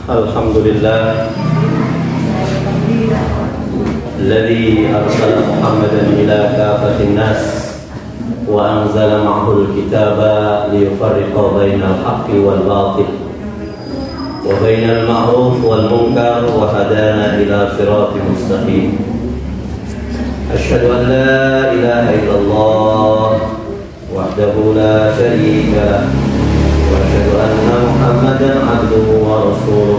Alhamdulillah Alladhi arsala Muhammadan ila kafatin nas wa anzala ma'ahul kitaba liyufarriqa bainal haqqi wal batil wa bainal ma'ruf wal munkar wa hadana ila siratin mustaqim. Asyhadu an la ilaha illallah wahdahu la syarika lah wa asyhadu anna Muhammadan abduhu wa rasuluh.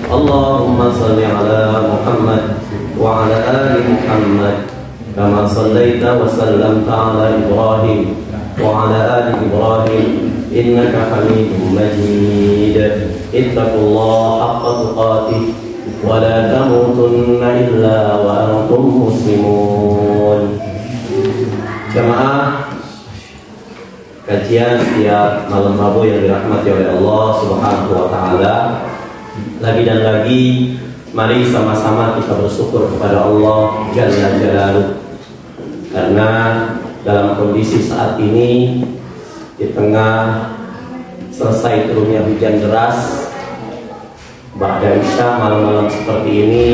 Allahumma salli ala Muhammad wa ala ali Muhammad kama sallaita wa sallamta ala Ibrahim wa ala ali Ibrahim innaka Hamidum Majid. Ittaqullaha haqqa tuqatih wa la tamutunna illa wa antum muslimun. Jamaah kajian setiap malam Rabu yang dirahmati oleh Allah Subhanahu wa taala. Lagi dan lagi mari sama-sama kita bersyukur kepada Allah Jalla Jalaluhu, karena dalam kondisi saat ini di tengah selesai turunnya hujan deras ba'da isya, malam-malam seperti ini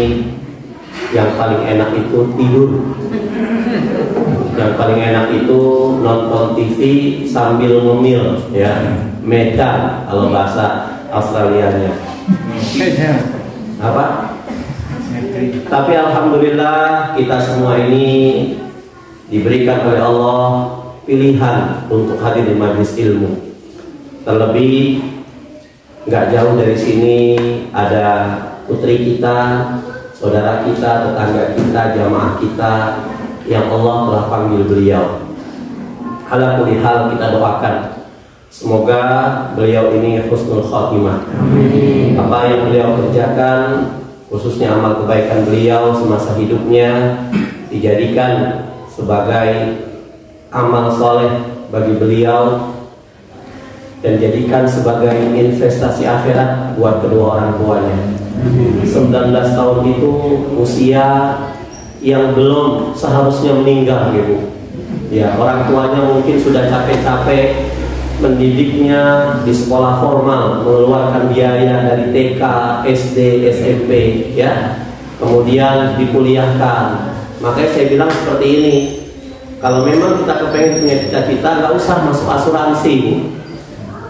yang paling enak itu tidur. Yang paling enak itu nonton TV sambil ngemil, ya, medan kalau bahasa Australianya. Apa? Tapi alhamdulillah kita semua ini diberikan oleh Allah pilihan untuk hadir di majelis ilmu. Terlebih nggak jauh dari sini ada putri kita, saudara kita, tetangga kita, jamaah kita yang Allah telah panggil beliau. Ala kulli hal kita doakan semoga beliau ini husnul khatimah. Apa yang beliau kerjakan, khususnya amal kebaikan beliau semasa hidupnya, dijadikan sebagai amal soleh bagi beliau dan jadikan sebagai investasi akhirat buat kedua orang tuanya. 19 tahun itu usia yang belum seharusnya meninggal gitu. Ya, orang tuanya mungkin sudah capek-capek mendidiknya di sekolah formal, mengeluarkan biaya dari TK, SD, SMP, ya. Kemudian dikuliahkan. Makanya saya bilang seperti ini, kalau memang kita kepengen punya cita-cita, nggak usah masuk asuransi.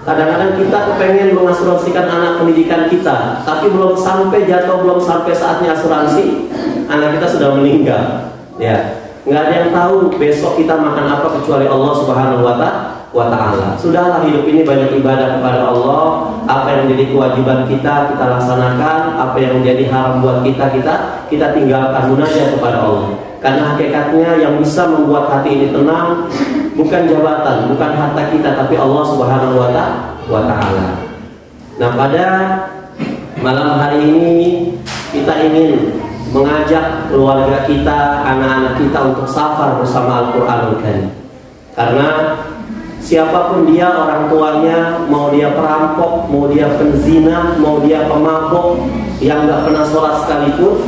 Kadang-kadang kita kepengen mengasuransikan anak pendidikan kita, tapi belum sampai jatuh, belum sampai saatnya asuransi, anak kita sudah meninggal. Ya, nggak ada yang tahu besok kita makan apa kecuali Allah Subhanahu wa Ta'ala. Sudahlah, hidup ini banyak ibadah kepada Allah. Apa yang menjadi kewajiban kita laksanakan. Apa yang menjadi haram buat kita tinggalkan, munajat kepada Allah. Karena hakikatnya yang bisa membuat hati ini tenang bukan jabatan, bukan harta kita, tapi Allah Subhanahu wa Ta'ala. Nah, pada malam hari ini kita ingin mengajak keluarga kita, anak-anak kita untuk safar bersama Al-Qur'anul Karim. Karena siapapun dia, orang tuanya, mau dia perampok, mau dia penzina, mau dia pemabok yang nggak pernah sholat sekalipun,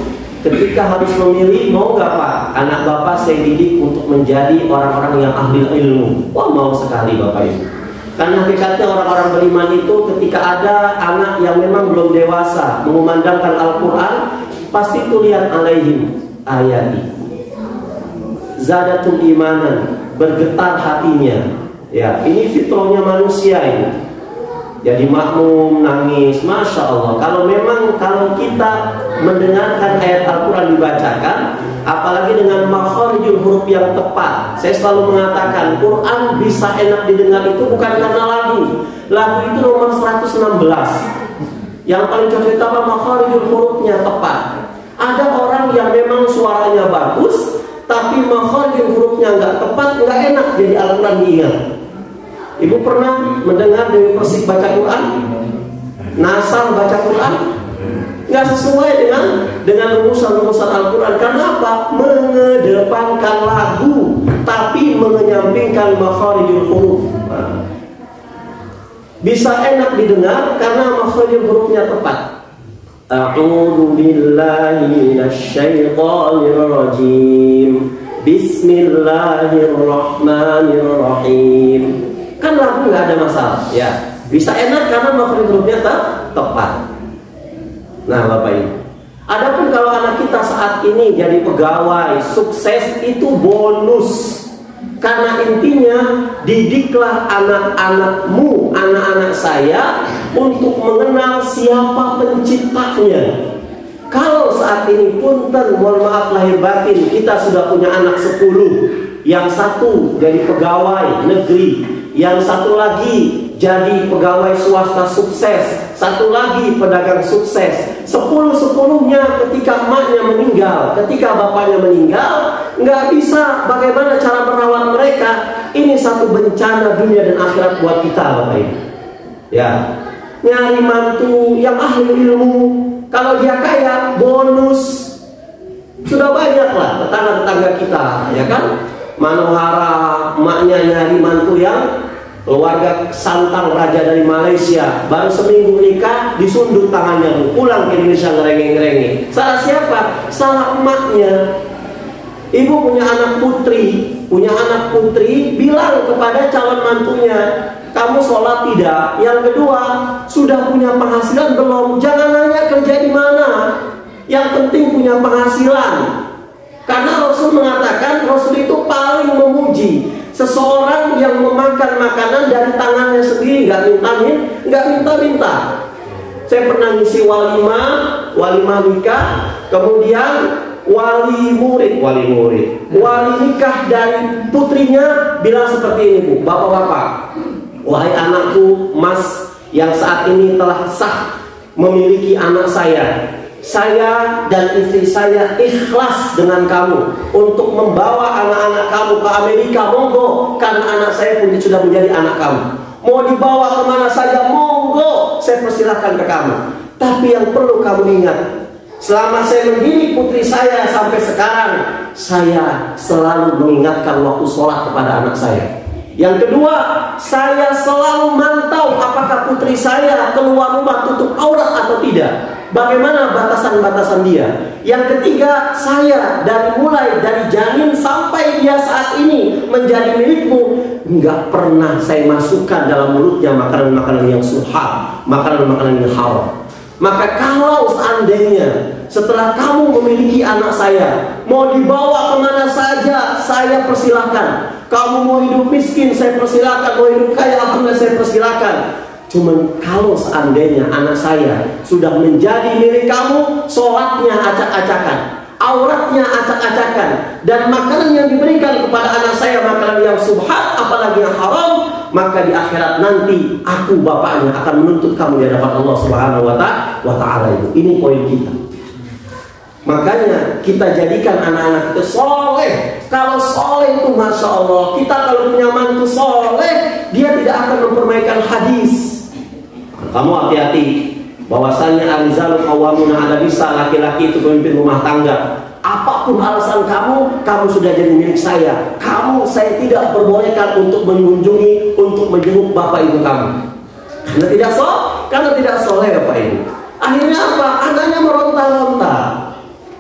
ketika harus memilih, mau nggak Pak, anak Bapak saya didik untuk menjadi orang-orang yang ahli ilmu. Wah, mau sekali Bapak Ibu. Karena hakikatnya orang-orang beriman itu ketika ada anak yang memang belum dewasa mengumandangkan Al-Quran, pasti tulian alaihim ayati zadatul imanan, bergetar hatinya. Ya, ini fitrahnya manusia ini. Jadi makmum, nangis, Masya Allah. Kalau kita mendengarkan ayat Al-Quran dibacakan, apalagi dengan makharijul huruf yang tepat. Saya selalu mengatakan, Quran bisa enak didengar itu bukan karena lagu. Lagu itu nomor 116. Yang paling cocok itu apa? Makharijul hurufnya tepat. Ada orang yang memang suaranya bagus, tapi makharijul hurufnya nggak tepat, nggak enak jadi Al-Quran diingat. Ibu pernah mendengar Dewi Persik baca Quran? Nasar baca Quran? Nggak sesuai dengan rumusan-rumusan Al-Quran. Karena apa? Mengedepankan lagu, tapi menyampingkan makharijul huruf. Bisa enak didengar karena makharijul hurufnya tepat. A'udzu billahi minasyaitonir rajim. Bismillahirrahmanirrahim. Kan lagu nggak ada masalah, ya. Bisa enak karena makhraj hurufnya tepat. Nah Bapak Ibu, adapun kalau anak kita saat ini jadi pegawai sukses, itu bonus. Karena intinya didiklah anak-anakmu, anak-anak saya, untuk mengenal siapa penciptanya. Kalau saat ini punten, mohon maaf lahir batin, kita sudah punya anak 10, yang satu jadi pegawai negeri, yang satu lagi jadi pegawai swasta sukses, satu lagi pedagang sukses. 10-10-nya ketika emaknya meninggal, ketika bapaknya meninggal, nggak bisa bagaimana cara merawat mereka. Ini satu bencana dunia dan akhirat buat kita, Bapak Ibu. Ya, nyari mantu yang ahli ilmu, kalau dia kaya bonus. Sudah banyak lah tetangga-tetangga kita, ya kan? Manohara, emaknya nyari mantu yang keluarga santang raja dari Malaysia, baru seminggu nikah disundut tangannya, pulang ke Indonesia ngerengek-ngerengek. Salah siapa? Salah emaknya. Ibu punya anak putri, bilang kepada calon mantunya, kamu sholat tidak? Yang kedua, sudah punya penghasilan belum? Jangan nanya kerja di mana, yang penting punya penghasilan. Karena Rasul mengatakan, Rasul itu paling memuji seseorang yang memakan makanan dari tangannya sendiri, nggak minta-minta. Saya pernah ngisi walimah nikah, kemudian wali nikah dari putrinya bilang seperti ini, Bu, bapak-bapak, wahai anakku, Mas yang saat ini telah sah memiliki anak saya dan istri saya ikhlas dengan kamu untuk membawa anak-anak kamu ke Amerika, monggo, karena anak saya pun sudah menjadi anak kamu. Mau dibawa kemana saja, monggo, saya persilahkan ke kamu. Tapi yang perlu kamu ingat, selama saya mendidik putri saya sampai sekarang, saya selalu mengingatkan waktu sholat kepada anak saya. Yang kedua, saya selalu mantau apakah putri saya keluar rumah tutup aurat atau tidak. Bagaimana batasan-batasan dia. Yang ketiga, saya mulai dari janin sampai dia saat ini menjadi milikmu, nggak pernah saya masukkan dalam mulutnya makanan-makanan yang subhan, makanan-makanan yang haram. Maka kalau seandainya setelah kamu memiliki anak saya, mau dibawa kemana saja, saya persilahkan. Kamu mau hidup miskin, saya persilahkan. Mau hidup kaya, alhamdulillah, saya persilahkan. Cuman kalau seandainya anak saya sudah menjadi milik kamu, sholatnya acak-acakan, auratnya acak-acakan, dan makanan yang diberikan kepada anak saya makanan yang subhat, apalagi yang haram, maka di akhirat nanti aku bapaknya akan menuntut kamu di hadapan Allah Subhanahu wa Ta'ala. Ini poin kita. Makanya kita jadikan anak-anak kita soleh. Kalau soleh itu Masya Allah, kita kalau punya mantu soleh, dia tidak akan mempermainkan hadis. Kamu hati-hati, bahwasannya arizal qawwamuna 'ala nisa, laki-laki itu pemimpin rumah tangga. Apapun alasan kamu sudah jadi milik saya. Saya tidak perbolehkan untuk mengunjungi, untuk menjenguk bapak ibu kamu. Karena tidak soleh bapak ibu. Akhirnya apa? Anaknya meronta-ronta.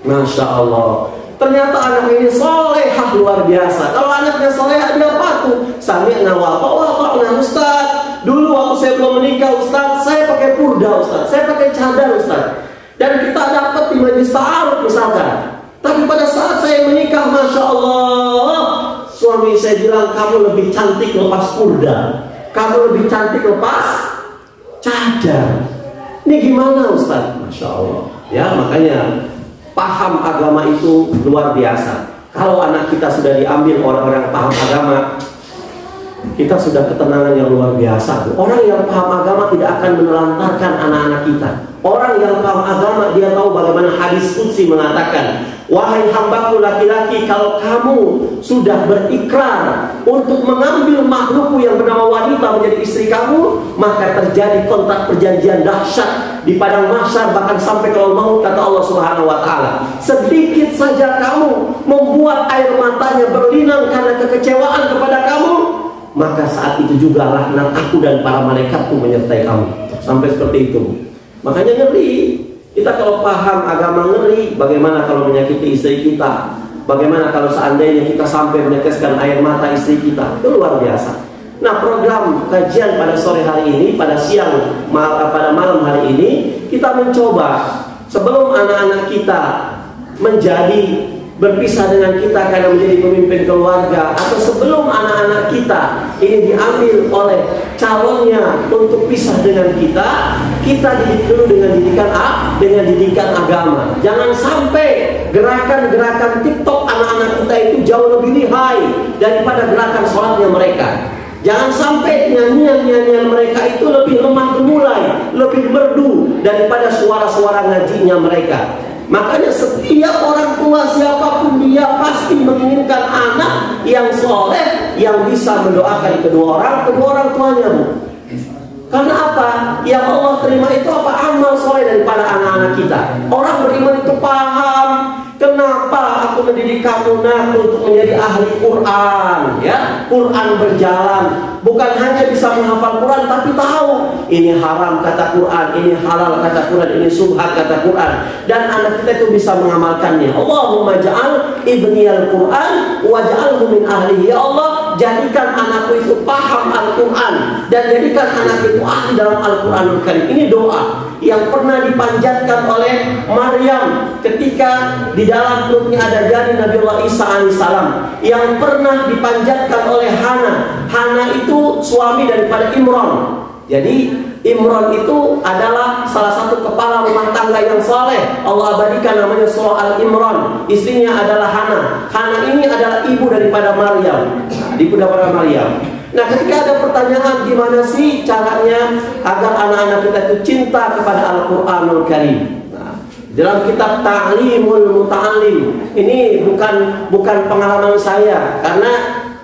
Masya Allah. Ternyata anak ini solehah luar biasa. Kalau anaknya solehah, dia patuh. Sami'na wa ata'na, Ustaz. Dulu waktu saya belum menikah, Ustaz, saya pakai purda, Ustaz, saya pakai cadar, Ustaz. Dan kita dapat di majelis ta'aruf misalkan. Tapi pada saat saya menikah, Masya Allah, suami saya bilang, kamu lebih cantik lepas purda, kamu lebih cantik lepas cadar. Ini gimana, Ustaz? Masya Allah. Ya, makanya paham agama itu luar biasa. Kalau anak kita sudah diambil orang-orang yang paham agama, kita sudah ketenangan yang luar biasa. Orang yang paham agama tidak akan menelantarkan anak-anak kita. Orang yang paham agama, dia tahu bagaimana hadis qudsi mengatakan, wahai hambaku laki-laki, kalau kamu sudah berikrar untuk mengambil makhlukku yang bernama wanita menjadi istri kamu, maka terjadi kontrak perjanjian dahsyat di padang mahsyar, bahkan sampai kalau maut, kata Allah Subhanahu wa Ta'ala. Sedikit saja kamu membuat air matanya berlinang karena kekecewaan kepada kamu, maka saat itu juga laknat aku dan para malaikatku menyertai kamu. Sampai seperti itu. Makanya ngeri. Kita kalau paham agama ngeri. Bagaimana kalau menyakiti istri kita? Bagaimana kalau seandainya kita sampai meneteskan air mata istri kita? Itu luar biasa. Nah, program kajian pada sore hari ini, pada malam hari ini, kita mencoba sebelum anak-anak kita menjadi berpisah dengan kita karena menjadi pemimpin keluarga, atau sebelum anak-anak kita ini diambil oleh calonnya untuk pisah dengan kita, kita didik dulu dengan didikan agama. Jangan sampai gerakan-gerakan TikTok anak-anak kita itu jauh lebih lihai daripada gerakan sholatnya mereka. Jangan sampai nyanyian-nyanyian mereka itu lebih lemah gemulai, lebih merdu daripada suara-suara ngajinya mereka. Makanya setiap orang tua siapapun dia pasti menginginkan anak yang soleh, yang bisa mendoakan kedua orang tuanya, Bu. Karena apa? Yang Allah terima itu apa? Amal soleh daripada anak-anak kita. Orang beriman itu paham, kenapa aku mendidik kamu nak untuk menjadi ahli Quran, ya? Quran berjalan, bukan hanya bisa menghafal Quran, tapi tahu ini haram kata Quran, ini halal kata Quran, ini subhat kata Quran, dan anak kita itu bisa mengamalkannya. Allahumma ja'al ibniyal Quran waj'alhu min ahlihi. Ya Allah, jadikan anakku itu paham Al-Quran dan jadikan anak itu ahli dalam Al-Quranul Karim. Ini doa yang pernah dipanjatkan oleh Maryam ketika di dalam perutnya ada janin Nabiullah Isa alaihissalam, yang pernah dipanjatkan oleh Hana itu suami daripada Imran. Jadi Imran itu adalah salah satu kepala rumah tangga yang saleh. Allah abadikan namanya surah Al-Imran. Istrinya adalah Hana ini adalah ibu daripada Maryam. Nah, ketika ada pertanyaan gimana sih caranya agar anak-anak kita itu cinta kepada Al-Quranul Karim, dalam kitab Ta'limul Muta'allim, ini bukan pengalaman saya, karena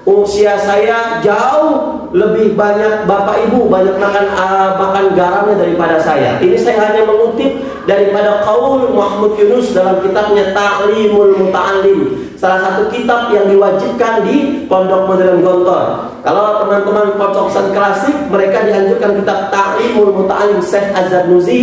usia saya jauh lebih banyak bapak ibu banyak makan garamnya daripada saya. Ini saya hanya mengutip daripada qaul Muhammad Yunus dalam kitabnya Ta'limul Muta'allim, salah satu kitab yang diwajibkan di Pondok Modern Gontor. Kalau teman-teman pocoksan klasik, mereka dianjurkan kitab Ta'limul Muta'allim Syekh Az-Zarnuzi.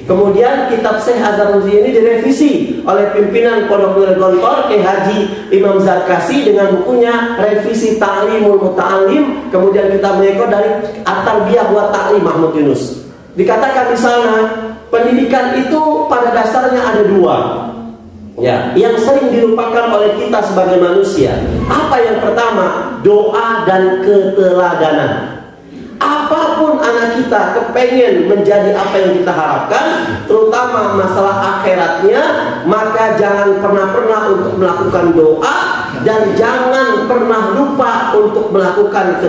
Kemudian kitab Syekh Az-Zarnuzi ini direvisi oleh pimpinan Pondok Modern Gontor, Haji Imam Zarkasi, dengan bukunya Revisi Ta'limul Muta'allim. Kemudian kita mengikut dari At-Tarbiyah wa Ta'lim Muhammad Yunus. Dikatakan di sana, pendidikan itu pada dasarnya ada dua, ya, yang sering dilupakan oleh kita sebagai manusia. Apa yang pertama? Doa dan keteladanan. Apapun anak kita kepengen menjadi apa yang kita harapkan, terutama masalah akhiratnya, maka jangan pernah untuk melakukan doa, dan jangan pernah lupa untuk melakukan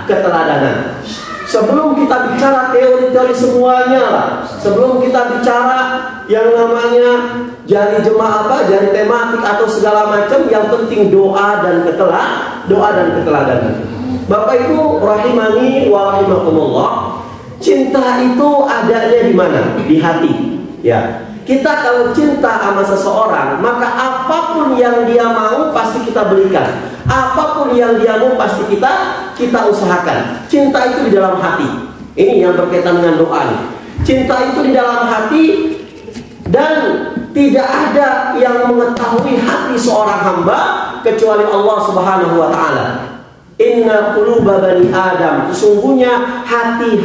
keteladanan. Sebelum kita bicara teori-teori semuanya lah, sebelum kita bicara yang namanya jadi jemaah jadi tematik atau segala macam, yang penting doa dan keteladanan. Bapak Ibu rahimani wa rahimakumullah, cinta itu adanya di mana? Di hati. Ya. Kita kalau cinta sama seseorang, maka apapun yang dia mau pasti kita berikan. Apapun yang dia mau pasti kita usahakan. Cinta itu di dalam hati. Ini yang berkaitan dengan doa. Cinta itu di dalam hati, dan tidak ada yang mengetahui hati seorang hamba kecuali Allah Subhanahu wa taala. Inna quluba bani Adam, sesungguhnya hati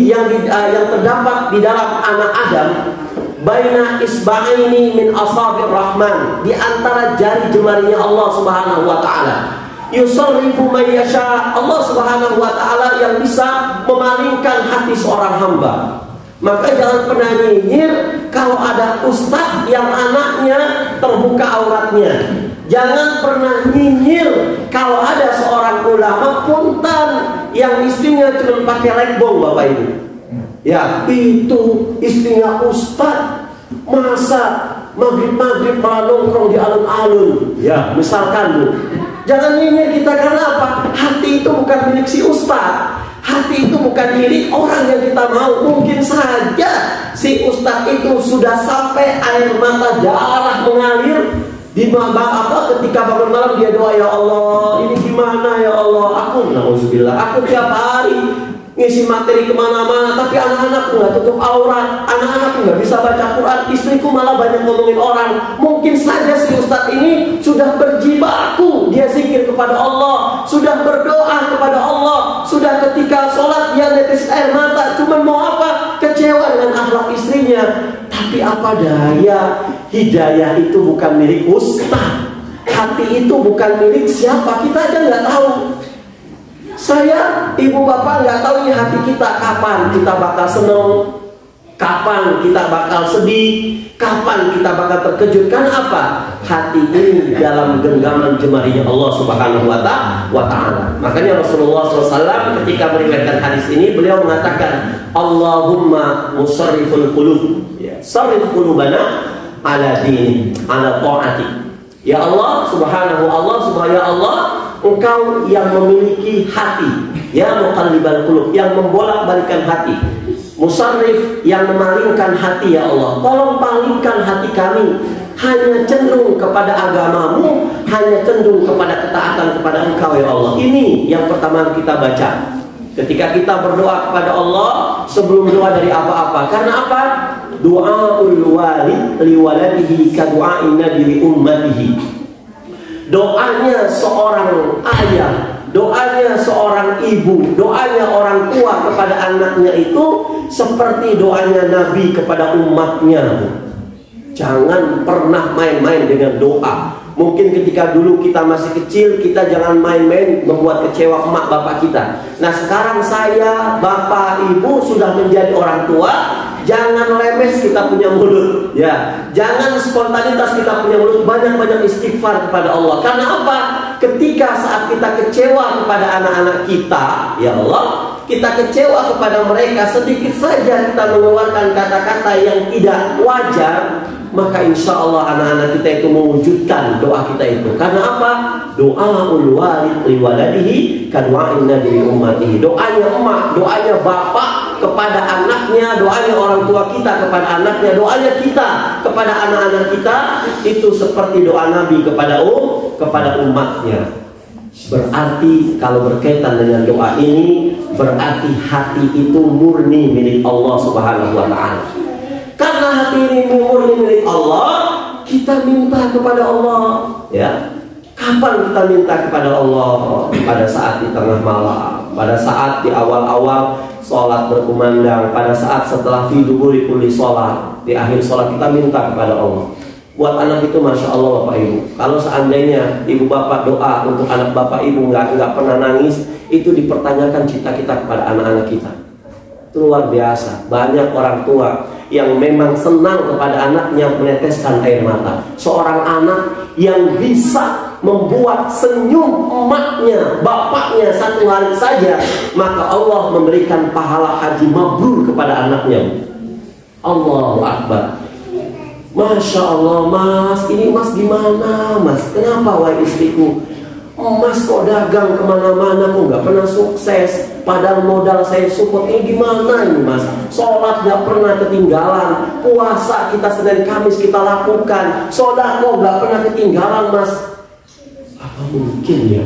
yang terdapat di dalam anak Adam, baina isba'aini min asabir rahman, di antara jari jemarinya Allah Subhanahu wa taala. Yusarrifu man yasha, Allah Subhanahu wa taala yang bisa memalingkan hati seorang hamba. Maka jangan pernah nyinyir kalau ada ustadz yang anaknya terbuka auratnya. Jangan pernah nyinyir kalau ada seorang ulama punten yang istrinya cuma pakai legbong, Bapak Ibu. Ya, itu istrinya ustadz, masa maghrib malah nongkrong di alun-alun. Ya, misalkan, Bu. Jangan nyinyir kita, karena apa? Hati itu bukan milik si ustadz. Hati itu bukan milik orang yang kita mau. Mungkin saja si ustadz itu sudah sampai air mata darah mengalir di ketika bangun malam dia doa, ya Allah, ini gimana ya Allah, aku tiap hari ngisi materi kemana-mana, tapi anak-anakku nggak tutup aurat, anak-anakku nggak bisa baca Quran, istriku malah banyak ngomongin orang. Mungkin saja si ustadz ini sudah berjibaku, dia zikir kepada Allah, sudah berdoa kepada Allah, sudah ketika sholat dia netes air mata, cuman mau apa? Kecewa kecewa dengan akhlak istrinya. Tapi apa daya, hidayah itu bukan milik ustaz. Hati itu bukan milik siapa, kita aja nggak tahu. Saya, ibu bapak nggak tahu ini hati kita kapan kita bakal senang, kapan kita bakal sedih, kapan kita bakal terkejut. Kan apa? Hati ini dalam genggaman jemarinya Allah Subhanahu wa Ta'ala. Makanya Rasulullah SAW ketika meriwayatkan hadis ini, beliau mengatakan, Allahumma musarriful qulub, ya, sarrif qulubana ala dini, ala ta'ati. Ya Allah, subhanahu ya Allah, Engkau yang memiliki hati, ya muqallibal qulub, yang membolak-balikan hati, musarrif, yang memalingkan hati. Ya Allah, tolong palingkan hati kami hanya cenderung kepada agamamu, hanya cenderung kepada ketaatan kepada Engkau. Ya Allah, ini yang pertama kita baca ketika kita berdoa kepada Allah sebelum doa dari apa-apa. Karena apa? Doaul walid liwaladihi ka du'ain nabi li ummatihi. Doanya seorang ayah, doanya seorang ibu, doanya orang tua kepada anaknya itu seperti doanya Nabi kepada umatnya. Jangan pernah main-main dengan doa. Mungkin ketika dulu kita masih kecil, kita jangan main-main membuat kecewa emak bapak kita. Nah sekarang saya, bapak, ibu sudah menjadi orang tua, jangan lemes kita punya mulut, ya. Jangan spontanitas kita punya mulut. Banyak-banyak istighfar kepada Allah. Karena apa? Ketika saat kita kecewa kepada anak-anak kita, ya Allah, kita kecewa kepada mereka, sedikit saja kita mengeluarkan kata-kata yang tidak wajar, maka insya Allah anak-anak kita itu mewujudkan doa kita itu. Karena apa? Doaul walid liwaladihi ka du'ain nabi li ummatihi. Doanya emak, doanya bapak kepada anaknya, doanya orang tua kita kepada anaknya, doanya kita kepada anak-anak kita itu seperti doa Nabi kepada umatnya. Berarti kalau berkaitan dengan doa ini, berarti hati itu murni milik Allah Subhanahu wa Ta'ala. Karena hati ini murni milik Allah, kita minta kepada Allah, ya. Kapan kita minta kepada Allah? Pada saat di tengah malam, pada saat di awal-awal sholat berkumandang, pada saat setelah fi duburi kulli sholat, di akhir sholat kita minta kepada Allah. Buat anak itu masya Allah bapak ibu, kalau seandainya ibu bapak doa untuk anak bapak ibu nggak pernah nangis, itu dipertanyakan cinta kita kepada anak-anak kita. Itu luar biasa. Banyak orang tua yang memang senang kepada anaknya meneteskan air mata. Seorang anak yang bisa membuat senyum emaknya, bapaknya satu hari saja, maka Allah memberikan pahala haji mabrur kepada anaknya. Allahu Akbar. Masya Allah mas, ini mas gimana mas? Kenapa wahai istriku? Mas kok dagang kemana-mana kok nggak pernah sukses? Padahal modal saya support. Ini gimana ini mas? Sholat nggak pernah ketinggalan, puasa kita Senin Kamis kita lakukan, sodako nggak pernah ketinggalan mas. Apa mungkin ya?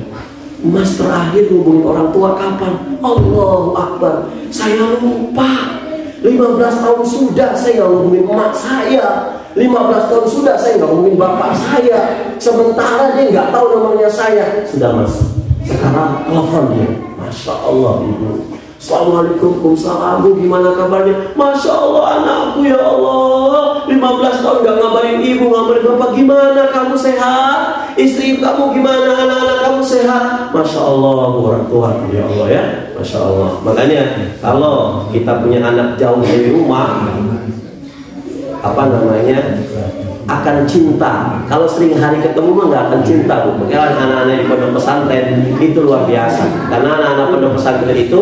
Mas terakhir hubungin orang tua kapan? Allahu Akbar, saya lupa. 15 tahun sudah saya nggak hubungin emak saya. 15 tahun sudah saya nggak hubungin bapak saya. Sementara dia nggak tahu nomornya saya. Sudah mas, sekarang telepon dia. Masya Allah ibu. Assalamualaikum, salam bu, gimana kabarnya? Masya Allah anakku ya Allah, 15 tahun nggak ngabarin ibu, ngabarin bapak. Gimana kamu sehat? Istri kamu gimana? Anak-anak kamu sehat? Masya Allah orang tua ya Allah ya. Masya Allah. Makanya kalau kita punya anak jauh dari rumah, apa namanya, akan cinta. Kalau sering hari ketemu mah nggak akan cinta bu. Makanya anak-anak di pondok pesantren itu luar biasa. Karena anak-anak pondok pesantren itu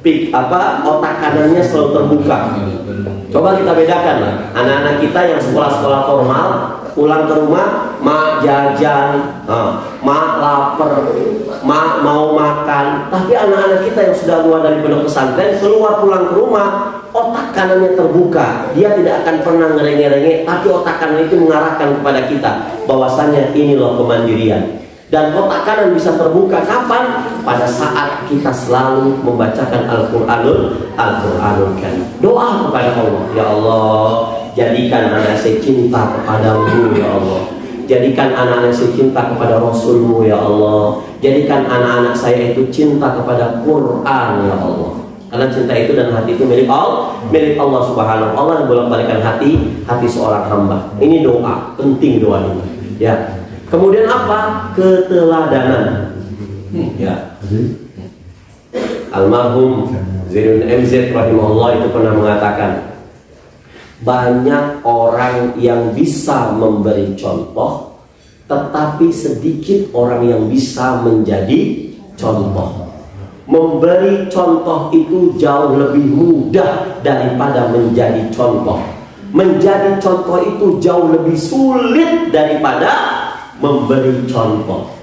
otak kanannya selalu terbuka. Coba kita bedakan lah. Anak-anak kita yang sekolah-sekolah formal pulang ke rumah, mak jajan, mak lapar, mak mau makan. Tapi anak-anak kita yang sudah keluar dari pondok pesantren, keluar pulang ke rumah, otak kanannya terbuka. Dia tidak akan pernah ngerenge-renge, tapi otak kanan itu mengarahkan kepada kita bahwasanya ini loh kemandirian. Dan otak kanan bisa terbuka kapan? Pada saat kita selalu membacakan Al-Quranul Karim. Doa kepada Allah, ya Allah, jadikan anak saya cinta kepadamu ya Allah. Jadikan anak-anak saya cinta kepada Rasulmu ya Allah. Jadikan anak-anak saya itu cinta kepada Quran ya Allah. Karena Karena cinta itu dan hati itu milik Allah Subhanahu wa ta'ala. Allah yang bolak-balikan hati seorang hamba. Ini doa, penting doa ini. Ya. Kemudian apa? Keteladanan. Ya. Almarhum Zainuddin MZ rahimahullah itu pernah mengatakan, banyak orang yang bisa memberi contoh, tetapi sedikit orang yang bisa menjadi contoh. Memberi contoh itu jauh lebih mudah daripada menjadi contoh. Menjadi contoh itu jauh lebih sulit daripada memberi contoh.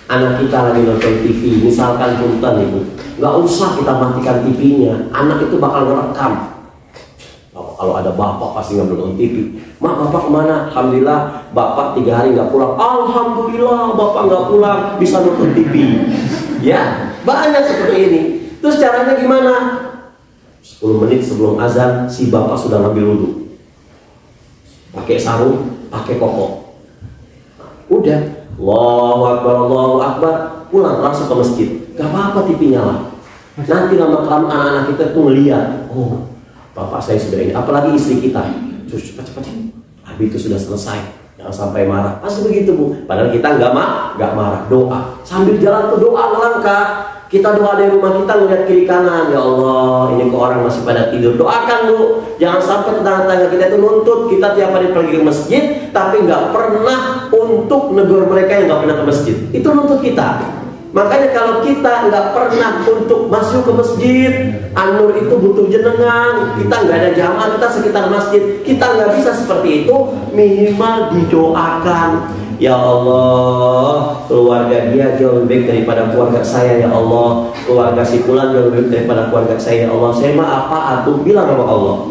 Anak kita lagi nonton TV, misalkan punten ibu, nggak usah kita matikan TV-nya, anak itu bakal ngerekam. Kalau ada bapak pasti nggak nonton TV. Mak, bapak kemana? Alhamdulillah bapak 3 hari nggak pulang. Alhamdulillah bapak nggak pulang, bisa nonton TV. Ya, banyak seperti ini. Terus caranya gimana? 10 menit sebelum azan si bapak sudah ngambil wudhu, pakai sarung, pakai koko. Udah, Allahu Akbar, pulang langsung ke masjid. Gak apa-apa TV nyala. Nanti lama-kelamaan anak-anak kita tuh ngeliat, oh bapak saya sudah ini. Apalagi istri kita, cepat-cepat, habis itu sudah selesai, jangan sampai marah. Pasti begitu bu. Padahal kita nggak marah, doa. Sambil jalan tuh doa melangkah. Kita doa dari rumah kita ngeliat kiri kanan, ya Allah, ini kok orang masih pada tidur. Doakan bu, jangan sampai tetangga-tetangga kita itu nuntut kita tiap hari pergi ke masjid, tapi nggak pernah untuk negur mereka yang nggak pernah ke masjid. Itu nuntut kita. Makanya kalau kita nggak pernah untuk masuk ke masjid, An-Nur itu butuh jenengan, kita nggak ada jamaah, kita sekitar masjid, kita nggak bisa seperti itu, minimal didoakan. Ya Allah, keluarga dia jauh lebih baik daripada keluarga saya, ya Allah. Keluarga si fulan jauh lebih baik daripada keluarga saya, ya Allah. Saya mah apa atuh bilang sama Allah.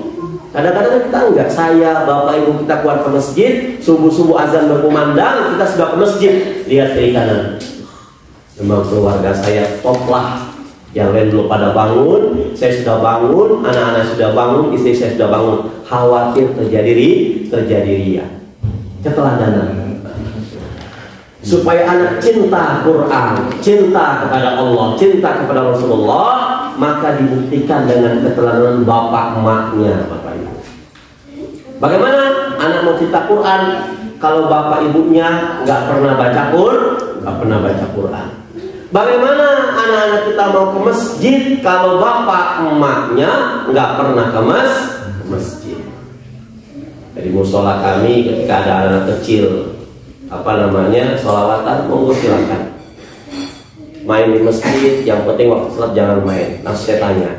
Kadang-kadang kita enggak, saya, bapak ibu kita keluar ke masjid, subuh-subuh azan berkumandang, kita sudah ke masjid, lihat kiri kanan. Memang keluarga saya top lah. Yang lain belum pada bangun, saya sudah bangun, anak-anak sudah bangun, istri saya sudah bangun. Khawatir terjadi ria. Keteladanan. Supaya anak cinta Quran, cinta kepada Allah, cinta kepada Rasulullah, maka dibuktikan dengan keteladanan bapak emaknya, bapak ibu. Bagaimana anak mau cinta Quran kalau bapak ibunya nggak pernah baca Quran? Bagaimana anak-anak kita mau ke masjid kalau bapak emaknya nggak pernah ke masjid? Jadi musola kami ketika ada anak kecil, sholawatan, monggo silakan main di masjid, yang penting waktu sholat jangan main. Nah saya tanya,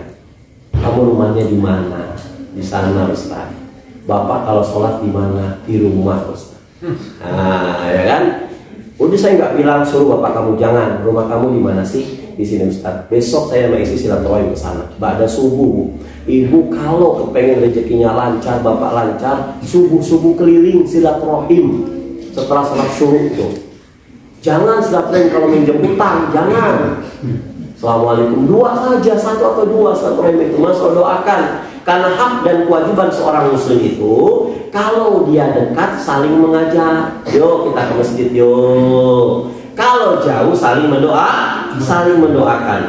kamu rumahnya di mana? Di sana Ustaz. Bapak kalau sholat di mana? Di rumah Ustaz. Nah ya kan, udah saya nggak bilang suruh bapak kamu, jangan, rumah kamu di mana sih? Di sini Ustaz. Besok saya sama istri silaturahim ke sana. Ba'da subuh, ibu kalau kepengen rezekinya lancar, bapak lancar, subuh keliling silaturahim. Setelah sholat syuruk itu, jangan silaturahim kalau minjem utang, jangan. Assalamualaikum, 2 saja, 1 atau 2 silaturahim itu masuk, doakan. Karena hak dan kewajiban seorang muslim itu, kalau dia dekat saling mengajak, yuk kita ke masjid yuk. Kalau jauh saling mendoakan.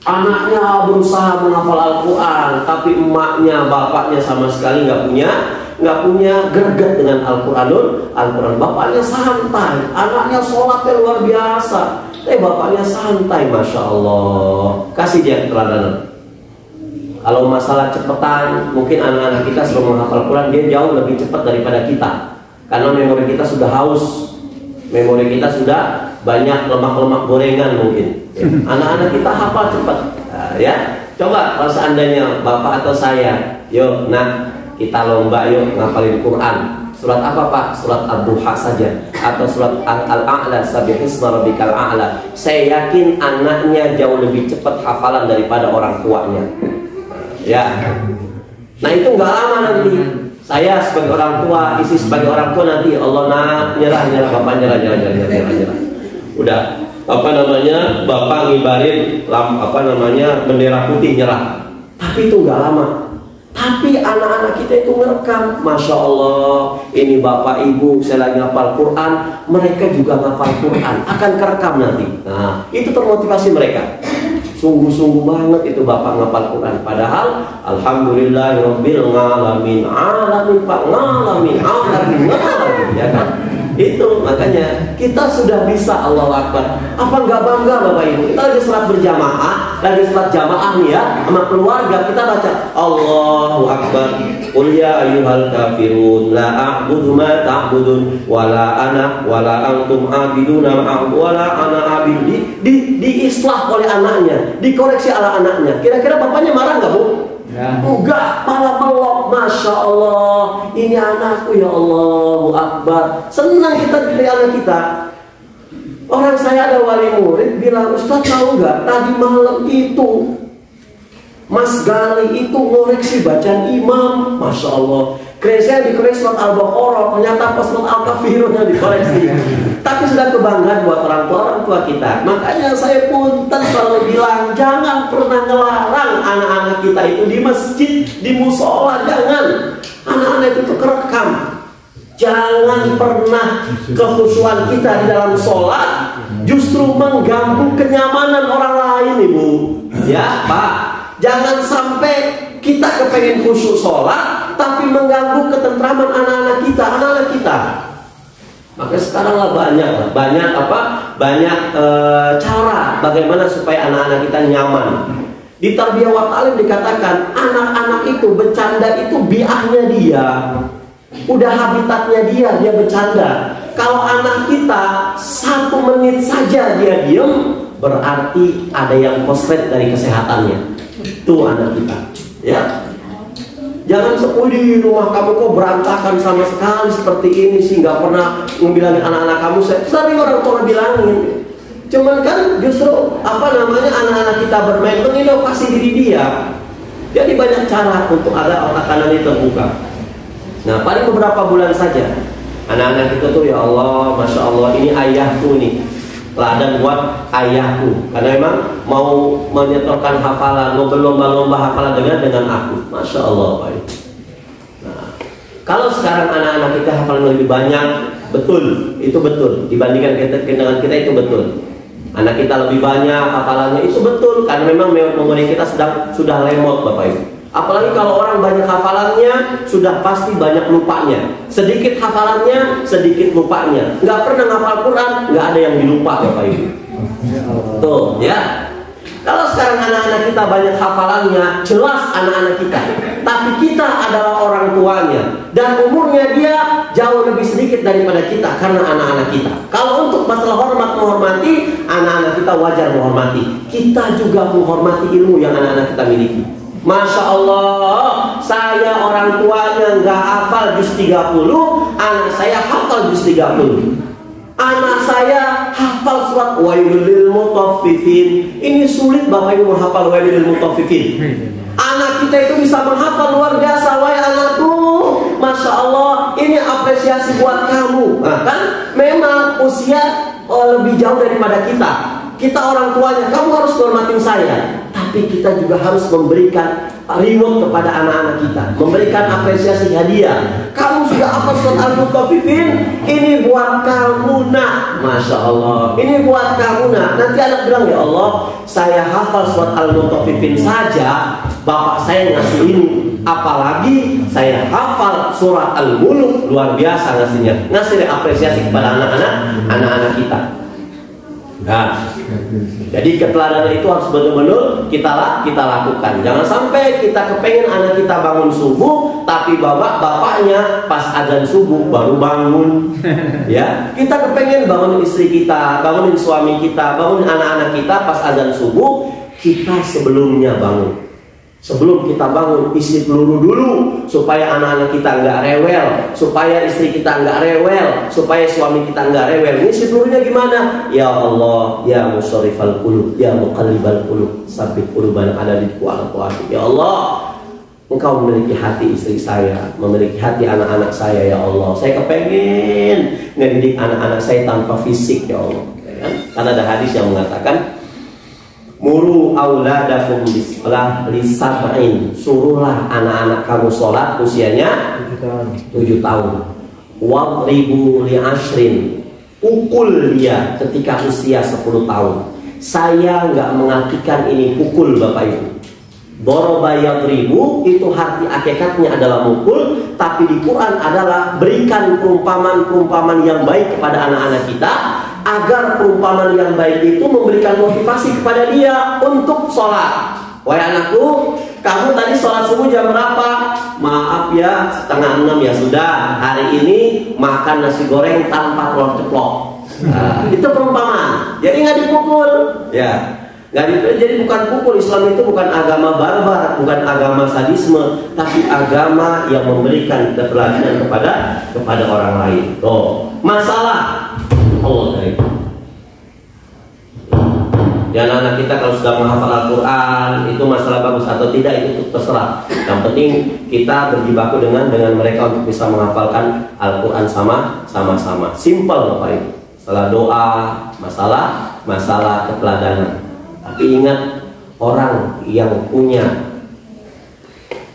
Anaknya berusaha menghafal Al-Quran, tapi emaknya, bapaknya sama sekali nggak punya greget dengan Al-Quran. Bapaknya santai, anaknya sholatnya luar biasa, bapaknya santai, masya Allah. Kasih dia keteladanan. Kalau masalah cepetan, mungkin anak-anak kita sebelum menghafal Quran dia jauh lebih cepat daripada kita, karena memori kita sudah haus, memori kita sudah banyak lemak-lemak gorengan mungkin. Anak-anak kita hafal cepat, ya. Coba kalau seandainya bapak atau saya, yuk, kita lomba yuk ngapalin Quran. Surat apa Pak? Surat Ad-Duha saja, atau surat Al-A'la, Sabbihisma rabbikal a'la. Saya yakin anaknya jauh lebih cepat hafalan daripada orang tuanya. Ya. Nah itu nggak lama nanti. Saya sebagai orang tua, istri sebagai orang tua, nanti Allah nyerah, bapak nyerah. Udah bapak ngibarin bendera putih, nyerah. Tapi itu nggak lama. Tapi anak-anak kita itu ngerekam, masya Allah, ini bapak ibu saya lagi ngapal Quran, mereka juga ngapal Quran, akan kerekam nanti. Nah itu termotivasi mereka. sungguh-sungguh banget itu bapak ngapal Quran. Padahal alhamdulillahirabbil alamin, alamin Pak, ngalamin, alamin, ya kan? Itu makanya kita sudah bisa, Allahu Akbar. Apa nggak bangga Bapak Ibu? Kita lagi sholat berjamaah, lagi sholat jamaah nih ya, sama keluarga kita baca Allahu Akbar. Qul ya ayyuhal kafirun la a'budu ma ta'budun wala ana wala antum a'biduna ma wala ana a'budu. Diislah oleh anaknya, dikoreksi ala anaknya. Kira-kira bapaknya marah nggak Bu? Ya. Enggak, malah melok. Masya Allah, ini anakku, ya Allahu Akbar. Senang kita dari anak kita. Orang saya ada wali murid bilang, Ustaz tahu nggak, tadi malam itu Mas Gali itu ngoreksi bacaan imam. Masya Allah, saya dikoreksi surat Al-Baqarah, ternyata pas surat Al-Kafirun yang dikoreksi. Tapi sudah kebanggaan buat orang tua kita. Makanya saya punten selalu bilang, jangan pernah ngelarang anak-anak kita itu di masjid, di musola, jangan. Anak-anak itu kerekam. Jangan pernah kekhusyuan kita di dalam sholat justru mengganggu kenyamanan orang lain, Ibu. Ya, Pak. Jangan sampai kita kepengen khusyuk sholat tapi mengganggu ketentraman anak-anak kita. Maka sekarang lah banyak cara bagaimana supaya anak-anak kita nyaman. Di Tarbiyah wa Ta'lim dikatakan anak-anak itu bercanda itu biahnya dia, udah habitatnya dia bercanda. Kalau anak kita 1 menit saja dia diem, berarti ada yang koslet dari kesehatannya. Itu anak kita, ya. Jangan di rumah kamu kok berantakan sama sekali seperti ini sih, nggak pernah ngebilangin anak-anak kamu. Sering orang tua bilangin. Cuman kan justru anak-anak kita bermain menginovasi diri dia. Jadi banyak cara untuk ada otak kanan itu terbuka. Nah, paling beberapa bulan saja anak-anak kita tuh, ya Allah, Masya Allah, ini ayahku nih, teladan buat ayahku, karena memang mau menyetorkan hafalan, mau berlomba-lomba hafalan dengan aku. Masya Allah, baik. Nah, kalau sekarang anak-anak kita hafalan lebih banyak, betul, itu betul. Dibandingkan dengan kita itu betul. Anak kita lebih banyak hafalannya, itu betul, karena memang memori kita sudah lemot, Bapak Ibu. Apalagi kalau orang banyak hafalannya, sudah pasti banyak lupanya. Sedikit hafalannya, sedikit lupanya. Nggak pernah ngafal Quran, nggak ada yang dilupa, Bapak Ibu. Tuh, ya. Kalau sekarang anak-anak kita banyak hafalannya, jelas anak-anak kita. Tapi kita adalah orang tuanya, dan umurnya dia jauh lebih sedikit daripada kita karena anak-anak kita. Kalau untuk masalah hormat menghormati, anak-anak kita wajar menghormati. Kita juga menghormati ilmu yang anak-anak kita miliki. Masya Allah, saya orang tuanya nggak hafal juz 30, anak saya hafal juz 30. Anak saya hafal surat Wailul lil mutaffifin. Ini sulit Bapak Ibu menghafal Wailul lil mutaffifin. Anak kita itu bisa menghafal luar biasa. Wahai anakku, Masya Allah, ini apresiasi buat kamu. Nah, kan memang usia lebih jauh daripada kita. Kita orang tuanya, kamu harus hormatin saya. Tapi kita juga harus memberikan reward kepada anak-anak kita, memberikan apresiasi hadiah. Kamu sudah hafal surat Al-Mutaffifin, ini buat kamu nak. Masya Allah, ini buat kamu nak. Nanti anak bilang, ya Allah, saya hafal surat Al-Mutaffifin saja, bapak saya ngasih ini. Apalagi saya hafal surat Al-Mulk, luar biasa ngasihnya. Ngasih apresiasi kepada anak-anak kita. Nah, jadi keteladanan itu harus benar-benar kita lakukan. Jangan sampai kita kepengen anak kita bangun subuh, tapi bapaknya pas azan subuh baru bangun. Ya, kita kepengen bangun istri kita, bangunin suami kita, bangun anak-anak kita pas azan subuh, kita sebelumnya bangun. Sebelum kita bangun, isi peluru dulu supaya anak-anak kita nggak rewel, supaya istri kita nggak rewel, supaya suami kita nggak rewel. Isi pelurunya gimana? Ya Allah, ya musharrifal qulub, ya muqallibal qulub, tsabbit qulubana ala dinik wa ala ta'atik. Ya Allah, Engkau memiliki hati istri saya, memiliki hati anak-anak saya, ya Allah. Saya kepengen ngedidik anak-anak saya tanpa fisik, ya Allah. Karena ada hadis yang mengatakan, muru auladakum bisalah lisab'in, suruhlah anak-anak kamu sholat usianya 7 tahun. Wadribu li ashrin, pukul dia ketika usia 10 tahun. saya nggak mengartikan ini pukul Bapak Ibu. Doroba yadribu itu arti hakikatnya adalah mukul, tapi di Quran adalah berikan perumpamaan-perumpamaan yang baik kepada anak-anak kita, agar perumpamaan yang baik itu memberikan motivasi kepada dia untuk sholat. Wahai anakku, kamu tadi sholat subuh jam berapa? Maaf ya, 5:30 ya sudah. Hari ini makan nasi goreng tanpa telur ceplok. Nah, itu perumpamaan. Jadi nggak dipukul, ya. Jadi bukan pukul. Islam itu bukan agama barbar, bukan agama sadisme, tapi agama yang memberikan keteladanan kepada orang lain. Oh, masalah Allah dari dan anak kita kalau sudah menghafal Al-Quran, itu masalah bagus atau tidak itu terserah. Yang penting kita berjibaku dengan mereka untuk bisa menghafalkan Al-Quran sama-sama. Simple Bapak Ibu. Setelah doa, masalah keteladanan. Tapi ingat, orang yang punya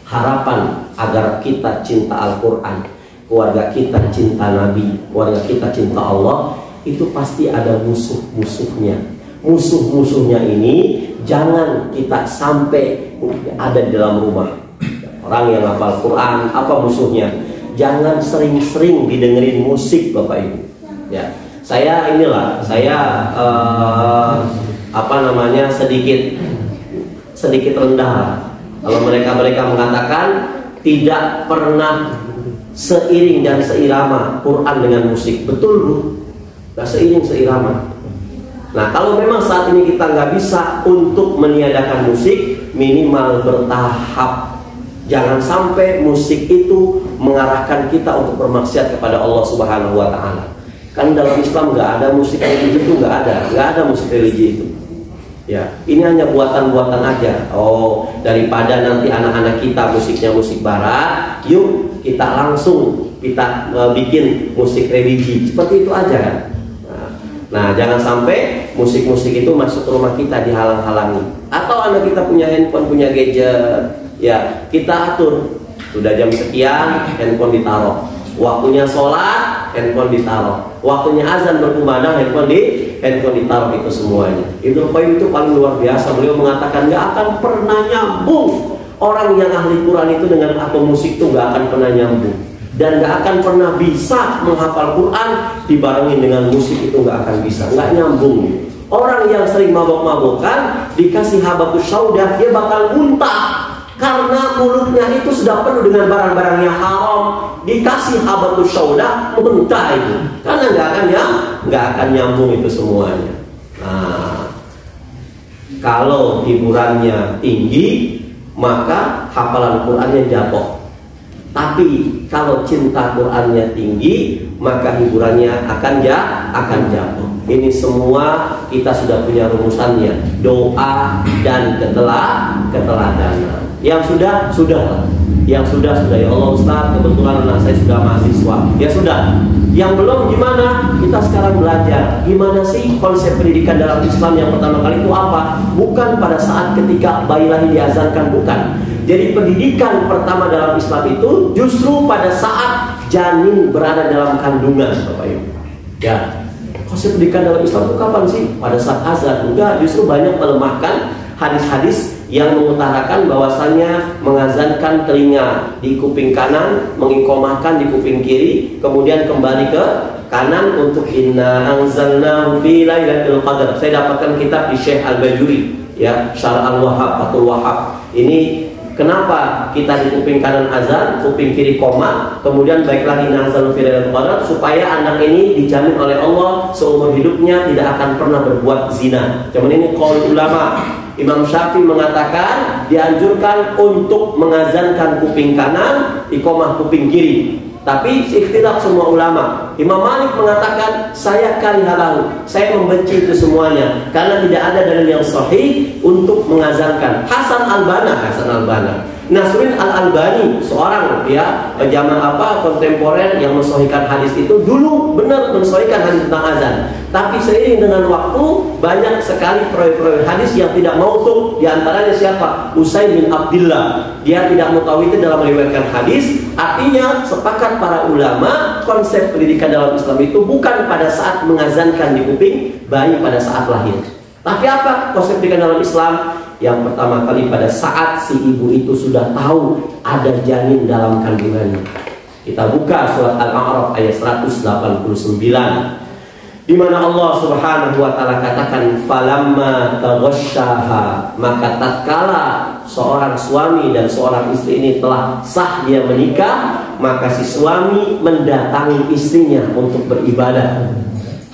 harapan agar kita cinta Al-Quran, keluarga kita cinta Nabi, keluarga kita cinta Allah, itu pasti ada musuh-musuhnya. Musuh-musuhnya ini jangan kita sampai ada di dalam rumah. Orang yang hafal Quran, apa musuhnya? Jangan sering-sering didengerin musik Bapak Ibu. Ya, saya sedikit rendah kalau mereka mengatakan tidak pernah seiring dan seirama Quran dengan musik. Betul Bu, nggak seiring seirama. Nah, kalau memang saat ini kita nggak bisa untuk meniadakan musik, minimal bertahap. Jangan sampai musik itu mengarahkan kita untuk bermaksiat kepada Allah Subhanahu wa Ta'ala. Kan dalam Islam nggak ada musik religi itu, nggak ada musik religi itu. Ya, ini hanya buatan-buatan aja. Oh, daripada nanti anak-anak kita musiknya musik barat, yuk kita langsung bikin musik religi. Seperti itu aja kan. Nah, jangan sampai musik-musik itu masuk ke rumah kita dihalang-halangi. Atau anak kita punya handphone, punya gadget, ya kita atur. Sudah jam sekian, handphone ditaruh. Waktunya sholat, handphone ditaruh. Waktunya azan berkumandang, handphone ditaruh, itu semuanya. Ibnu Qayyim itu paling luar biasa. Beliau mengatakan nggak akan pernah nyambung orang yang ahli Quran itu dengan atau musik itu nggak akan pernah nyambung. Dan gak akan pernah bisa menghafal Quran dibarengin dengan musik, itu gak akan bisa, gak nyambung. Orang yang sering mabok-mabokan dikasih habatus saudah, dia bakal muntah karena mulutnya itu sudah penuh dengan barang-barang yang haram. Dikasih habatus saudah, muntah itu karena gak akan nyambung itu semuanya. Nah, kalau hiburannya tinggi, maka hafalan Qurannya jatuh. Tapi kalau cinta Qurannya tinggi, maka hiburannya akan jatuh. Ini semua kita sudah punya rumusannya. Doa dan keteladanan. Yang sudah. Yang sudah ya Allah Ustaz, kebetulan anak saya sudah mahasiswa. Ya sudah. Yang belum gimana? Kita sekarang belajar gimana sih konsep pendidikan dalam Islam yang pertama kali itu apa? Bukan pada saat ketika bayi lahir diazankan, bukan. Jadi pendidikan pertama dalam Islam itu justru pada saat janin berada dalam kandungan, Bapak Ibu. Ya, konsep pendidikan dalam Islam itu kapan sih? Pada saat azan. Enggak, justru banyak melemahkan hadis-hadis yang mengutarakan bahwasannya mengazankan telinga di kuping kanan, mengiqomahkan di kuping kiri, kemudian kembali ke kanan untuk inna anzalnahu fi lailatul qadar. Saya dapatkan kitab di Syekh Al-Bajuri, ya, Syarah Al-Wahhab, Fathul Wahhab. Ini kenapa kita di kuping kanan azan, kuping kiri koma, kemudian baik lagi nazal fi lailatul qadar, supaya anak ini dijamin oleh Allah seumur hidupnya tidak akan pernah berbuat zina. Cuman ini qaul ulama. Imam Syafi'i mengatakan dianjurkan untuk mengazankan kuping kanan, iqomah kuping kiri. Tapi ikhtilaf semua ulama. Imam Malik mengatakan saya karihalahu, saya membenci itu semuanya karena tidak ada dalil yang sahih untuk mengazankan. Hasan Al-Banna, Nasruddin Al-Albani, seorang zaman kontemporer yang mensahihkan hadis itu, dulu benar mensahihkan hadis tentang azan. Tapi seiring dengan waktu banyak sekali proyek-proyek hadis yang tidak mautu. Di antaranya siapa? Usaid bin Abdillah. Dia tidak mutawatir dalam meriwayatkan hadis. Artinya sepakat para ulama konsep pendidikan dalam Islam itu bukan pada saat mengazankan di kuping bayi pada saat lahir. Tapi apa konsep pernikahan dalam Islam? Yang pertama kali pada saat si ibu itu sudah tahu ada janin dalam kandungannya. Kita buka surat Al-A'raf ayat 189, di mana Allah Subhanahu wa taala katakan, falamma taghasyaha, maka tatkala seorang suami dan seorang istri ini telah sah dia menikah, maka si suami mendatangi istrinya untuk beribadah.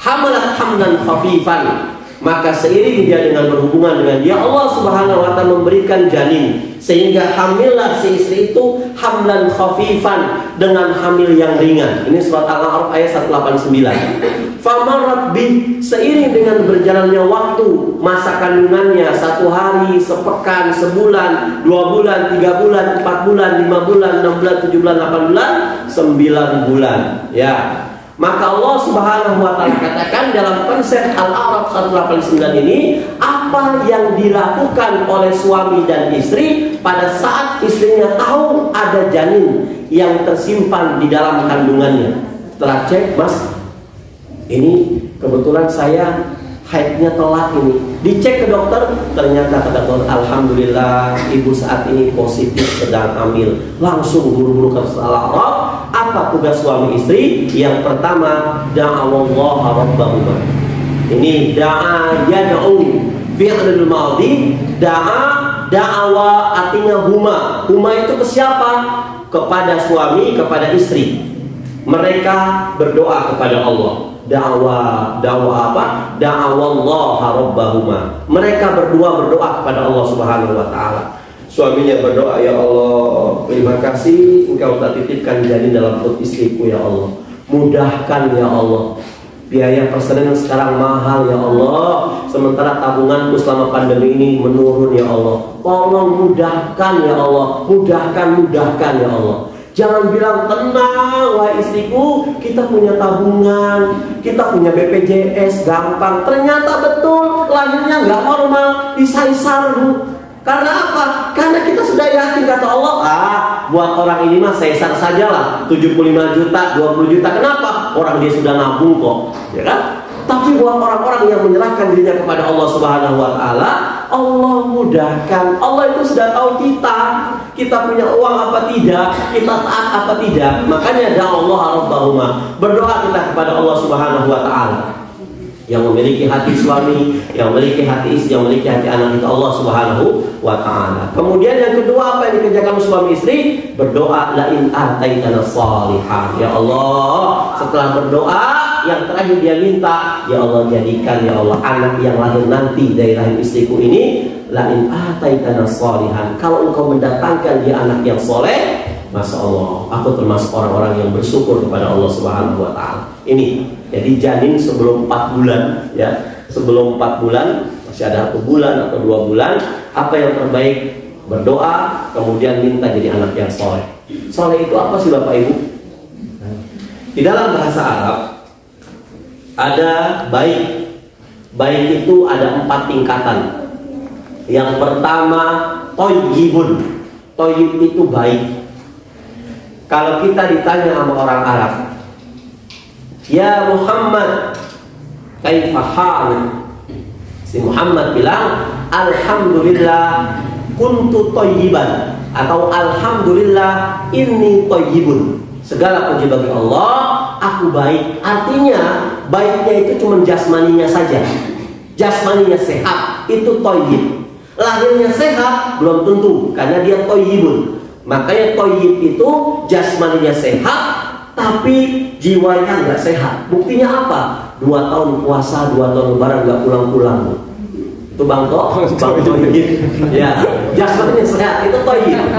Hamalat hamdan khafifan, maka seiring dia dengan berhubungan dengan dia, Allah Subhanahu wa taala memberikan janin, sehingga hamillah si istri itu hamlan khafifan, dengan hamil yang ringan. Ini surat Al-A'raf ayat 189. Famarrat bih, seiring dengan berjalannya waktu, masa kandungannya 1 hari, sepekan, sebulan, 2 bulan, 3 bulan, 4 bulan, 5 bulan, 6 bulan, 7 bulan, 8 bulan, 9 bulan, ya. Maka Allah Subhanahu wa taala katakan dalam konsep Al-A'raf 189 ini, apa yang dilakukan oleh suami dan istri pada saat istrinya tahu ada janin yang tersimpan di dalam kandungannya. Setelah cek, Mas, ini kebetulan saya haidnya telat ini. Dicek ke dokter, ternyata kata dokter, alhamdulillah ibu saat ini positif sedang hamil. Langsung buru-buru ke Al-A'raf. Apa tugas suami istri? Yang pertama, da'awallaha rabbahuma. Ini da'a yad'u, fi'lul madhi. Da'awa artinya huma. Huma itu ke siapa? Kepada suami, kepada istri. Mereka berdoa kepada Allah. Da'wa apa? Da'awallaha rabbahuma. Mereka berdua berdoa kepada Allah Subhanahu wa taala. Suaminya berdoa, ya Allah, terima kasih engkau telah titipkan janin dalam perut istriku, ya Allah. Mudahkan ya Allah. Biaya persalinan sekarang mahal ya Allah. Sementara tabunganku selama pandemi ini menurun ya Allah. Tolong mudahkan ya Allah. Mudahkan ya Allah. Jangan bilang tenang wahai istriku, kita punya tabungan, kita punya BPJS, gampang. Ternyata betul lahirnya nggak normal, disai-sar. Karena apa? Karena kita sudah yakin, kata Allah, buat orang ini mah sesar sajalah, 75 juta, 20 juta. Kenapa? Orang dia sudah nabung kok, ya kan? Tapi buat orang-orang yang menyerahkan dirinya kepada Allah Subhanahu wa taala, Allah mudahkan. Allah itu sudah tahu kita punya uang apa tidak, kita taat apa tidak. Makanya da'awallaha rabbahuma, berdoa kita kepada Allah Subhanahu wa taala. Yang memiliki hati suami, yang memiliki hati istri, yang memiliki hati anak, itu Allah Subhanahu wa ta'ala. Kemudian yang kedua, apa yang dikerjakan suami istri? Berdoa, la in ataitana shalihan. Ya Allah, setelah berdoa, yang terakhir dia minta, ya Allah, jadikan ya Allah anak yang lahir nanti dari rahim istriku ini, la in ataitana shalihan. Kalau engkau mendatangkan dia anak yang soleh, Masya Allah, aku termasuk orang-orang yang bersyukur kepada Allah Subhanahu wa ta'ala. Ini jadi janin sebelum 4 bulan, ya, sebelum 4 bulan, masih ada 1 bulan atau 2 bulan, apa yang terbaik? Berdoa, kemudian minta jadi anak yang soleh. Soleh itu apa sih Bapak Ibu? Di dalam bahasa Arab ada baik. Baik itu ada 4 tingkatan. Yang pertama, toyibun. Toyib itu baik. Kalau kita ditanya sama orang Arab, ya Muhammad, kaifa hal? Si Muhammad bilang, alhamdulillah kuntu thayyiban, atau alhamdulillah inni thayyibun. Segala puji bagi Allah, aku baik. Artinya baiknya itu cuma jasmaninya saja. Jasmaninya sehat, itu thayyib. Lahirnya sehat belum tentu, karena dia thayyibun. Makanya thayyib itu jasmaninya sehat, tapi jiwanya nggak sehat. Buktinya apa? 2 tahun puasa, 2 tahun lebaran nggak pulang-pulang. Itu Bang Thayyib. Ya, jasmaninya sehat, itu thayyib.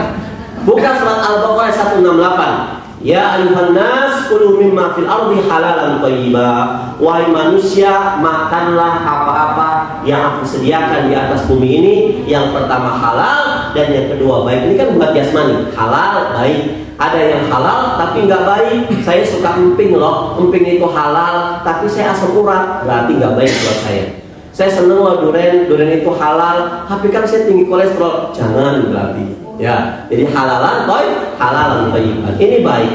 Buka surat Al-Baqarah 168. Ya ayuhan nas kulu mimma fil ardi halalan thayyiba. Wahai manusia, makanlah apa-apa yang aku sediakan di atas bumi ini. Yang pertama halal, dan yang kedua baik. Ini kan buat jasmani, halal, baik. Ada yang halal tapi nggak baik. Saya suka emping loh, emping itu halal tapi saya asam urat, berarti nggak baik buat saya. Saya seneng loh durian itu halal tapi kan saya tinggi kolesterol, jangan berarti. Ya, jadi halalan thayyiban. Ini baik.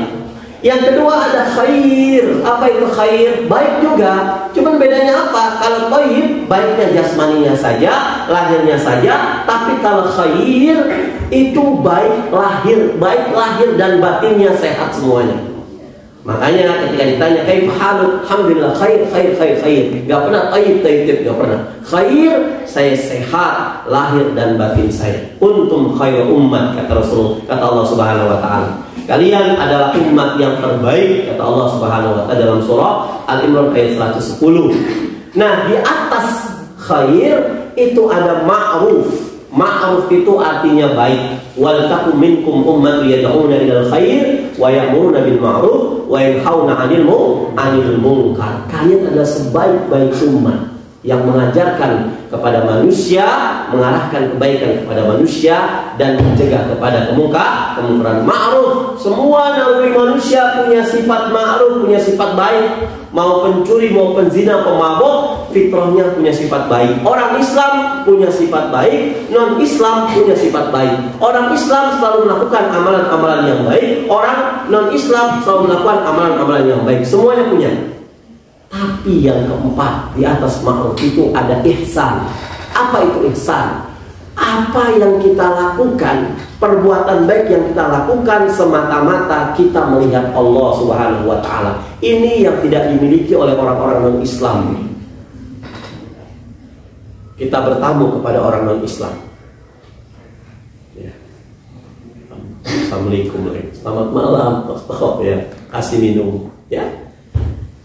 Yang kedua ada khair. Apa itu khair? Baik juga. Cuma Cuman bedanya apa? Kalau thayyib baiknya jasmaninya saja, lahirnya saja, tapi kalau khair itu baik lahir dan batinnya sehat semuanya. Makanya ketika ditanya kaifa haluk, alhamdulillah khair. Gak pernah thayyib, gak pernah. Khair, saya sehat lahir dan batin saya. Kuntum khairu ummat, kata Rasul, kata Allah Subhanahu wa taala. Kalian adalah umat yang terbaik, kata Allah Subhanahu wa taala dalam surah Al-Imran ayat 110. Nah, di atas khair itu ada ma'ruf. Ma'ruf itu artinya baik. Wal takum minkum ummatun yad'una ilal khair wa ya'muruna bil ma'ruf wa yanhauna 'anil munkar. Kalian adalah sebaik-baik umat yang mengajarkan kepada manusia, mengarahkan kebaikan kepada manusia dan mencegah kepada kemungkaran. Ma'ruf, semua naluri manusia punya sifat ma'ruf, punya sifat baik. Mau pencuri, mau penzina, pemabuk, fitrahnya punya sifat baik. Orang Islam punya sifat baik, non-Islam punya sifat baik. Orang Islam selalu melakukan amalan-amalan yang baik, orang non-Islam selalu melakukan amalan-amalan yang baik. Semuanya punya. Tapi yang keempat, di atas ma'ruf itu ada ihsan. Apa itu ihsan? Apa yang kita lakukan, perbuatan baik yang kita lakukan semata-mata kita melihat Allah Subhanahu wa taala. Ini yang tidak dimiliki oleh orang-orang non-Islam. Kita bertamu kepada orang non-Islam. Ya. Assalamualaikum, selamat malam, ya, kasih minum, ya.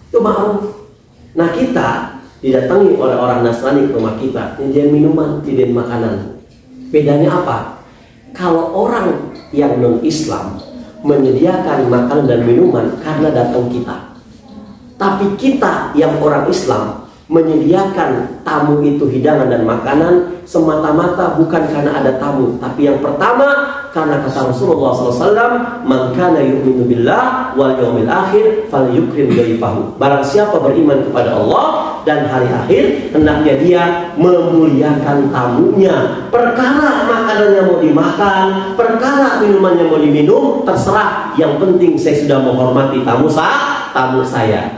Itu ma'ruf. Nah, kita didatangi oleh orang Nasrani ke rumah kita, nyediain minuman, nyediain makanan. Bedanya apa? Kalau orang yang non-Islam menyediakan makanan dan minuman karena datang kita, tapi kita yang orang Islam menyediakan tamu itu hidangan dan makanan semata-mata bukan karena ada tamu, tapi yang pertama karena kata Rasulullah SAW, man kana yu'minu billah wal yawmil akhir falyukrim dhaifahu. Barang siapa beriman kepada Allah dan hari akhir, hendaknya dia memuliakan tamunya. Perkara makanannya mau dimakan, perkara minumannya mau diminum, terserah. Yang penting saya sudah menghormati tamu saya.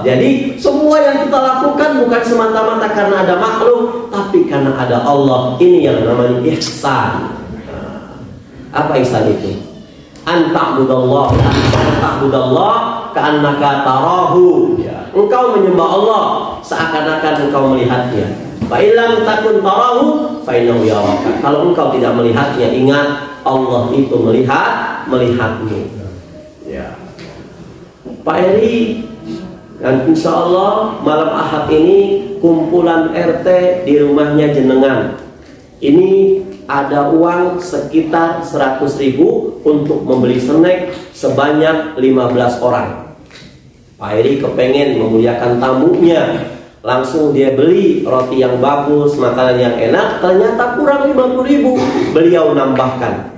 Jadi semua yang kita lakukan bukan semata-mata karena ada makhluk, tapi karena ada Allah. Ini yang namanya ihsan. Apa ihsan itu? Anta'budallah ka'annaka tarahu. Ya. Engkau menyembah Allah seakan-akan engkau melihatnya. Fa illam takun tarahu fa innahu yaraka. Kalau engkau tidak melihatnya, ingat Allah itu melihatmu. Ya. Pak Eri, dan insya Allah malam Ahad ini kumpulan RT di rumahnya jenengan. Ini ada uang sekitar 100.000 untuk membeli snack sebanyak 15 orang. Pak Eri kepengen memuliakan tamunya, langsung dia beli roti yang bagus, makanan yang enak. Ternyata kurang 50.000, beliau nambahkan.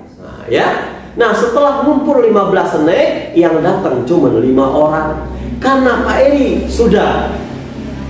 Nah, setelah ngumpul 15 snack, yang datang cuma 5 orang. Karena Pak Eri sudah,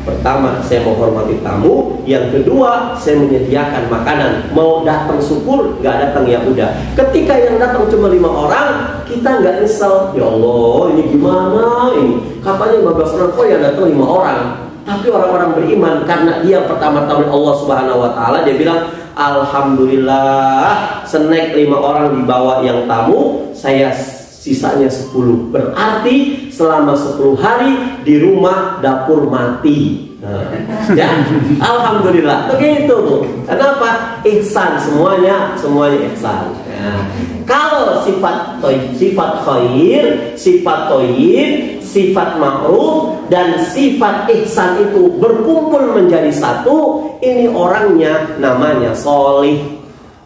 pertama saya menghormati tamu, yang kedua saya menyediakan makanan. Mau datang syukur, nggak datang ya udah. Ketika yang datang cuma 5 orang, kita nggak nyesel. Ya Allah, ini gimana ini? Katanya 15 orang, kok yang datang 5 orang? Tapi orang-orang beriman karena dia pertama-tama Allah Subhanahu wa taala, dia bilang alhamdulillah, snack 5 orang dibawa yang tamu, saya sisanya 10. Berarti selama 10 hari di rumah dapur mati. Ya, alhamdulillah. Begitu tuh. Kenapa? Ihsan, semuanya ihsan. Ya. Kalau sifat khair, sifat thayyib, sifat ma'ruf dan sifat ihsan itu berkumpul menjadi satu, ini orangnya namanya sholih.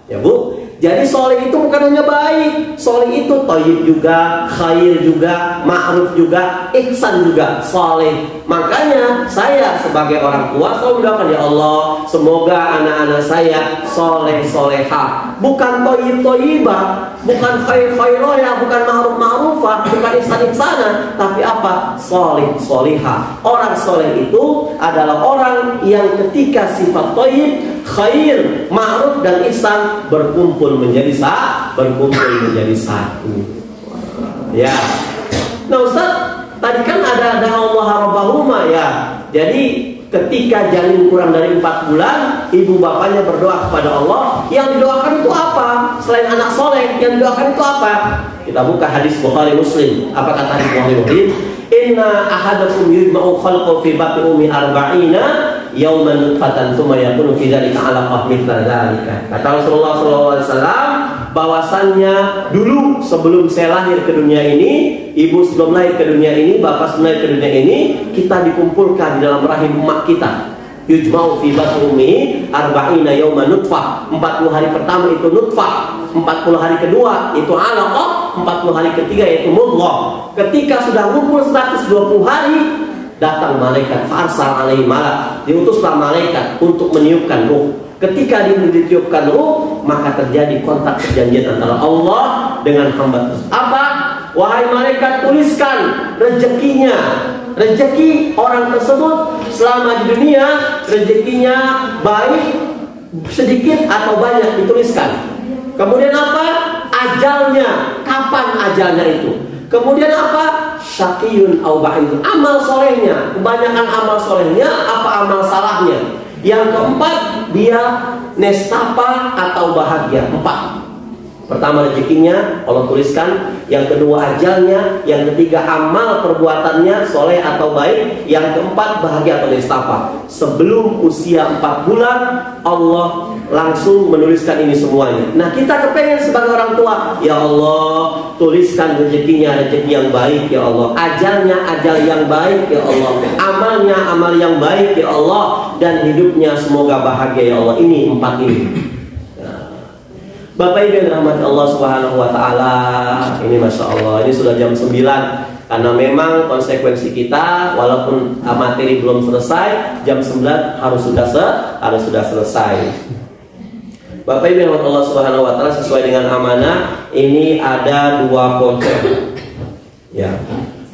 Ya Bu. Jadi soleh itu bukan hanya baik, soleh itu thayyib juga, khair juga, ma'ruf juga, ihsan juga, soleh. Makanya saya sebagai orang tua selalu mendoakan, ya Allah, semoga anak-anak saya soleh soleha, bukan thayyib thayyibah, bukan khair khairoya, bukan ma'ruf ma'rufah, bukan ihsan ihsana, tapi apa? Soleh soleha. Orang soleh itu adalah orang yang ketika sifat thayyib, khair, ma'ruf dan ihsan berkumpul menjadi satu. Ya. Nah Ustaz, tadi kan ada Allah Rabbahuma ya. Jadi ketika janin kurang dari 4 bulan, ibu bapaknya berdoa kepada Allah. Yang didoakan itu apa? Selain anak soleh, yang didoakan itu apa? Kita buka hadis Bukhari Muslim. Apa kata hadis Bukhari Muslim? Inna ahadakum yujma'u khalqu fi batni ummi arba'ina yawman nutfatan tsumma yakunu fi dzalika 'alaqah mithla dzalika. Kata Rasulullah SAW, bahwasannya dulu sebelum saya lahir ke dunia ini, ibu sebelum lahir ke dunia ini, bapak sebelum lahir ke dunia ini, kita dikumpulkan di dalam rahim emak kita. Yujma'u fi batni ummi arba'ina yawman nutfah. 40 hari pertama itu nutfah, 40 hari kedua itu 'alaqah, 40 hari ketiga yaitu mudghah. Ketika sudah ngumpul 120 hari, datang malaikat, farsal alaihi malak, diutuslah malaikat untuk meniupkan ruh. Ketika dia ditiupkan ruh, maka terjadi kontak perjanjian antara Allah dengan hamba tersebut. Apa? Wahai malaikat, tuliskan rezekinya. Rezeki orang tersebut selama di dunia, rezekinya baik, sedikit atau banyak, dituliskan. Kemudian apa? Ajalnya, kapan ajalnya itu. Kemudian apa? Syaqiyun au ba'id. Amal solehnya, kebanyakan amal solehnya, apa amal salahnya. Yang keempat, dia nestapa atau bahagia. 4. Pertama rezekinya Allah tuliskan, yang kedua ajalnya, yang ketiga amal perbuatannya soleh atau baik, yang keempat bahagia atau nestapa. Sebelum usia 4 bulan Allah langsung menuliskan ini semuanya. Nah, kita kepengen sebagai orang tua, ya Allah, tuliskan rezekinya rezeki yang baik ya Allah, ajalnya ajal yang baik ya Allah, amalnya amal yang baik ya Allah, dan hidupnya semoga bahagia ya Allah. Ini 4 ini. Bapak Ibu yang dirahmati Allah Subhanahu wa taala, ini Masya Allah, ini sudah jam 9. Karena memang konsekuensi kita, walaupun materi belum selesai, jam 9 harus sudah selesai. Bapak Ibu yang dirahmati Allah Subhanahu wa taala, sesuai dengan amanah, ini ada 2 voucher. Ya.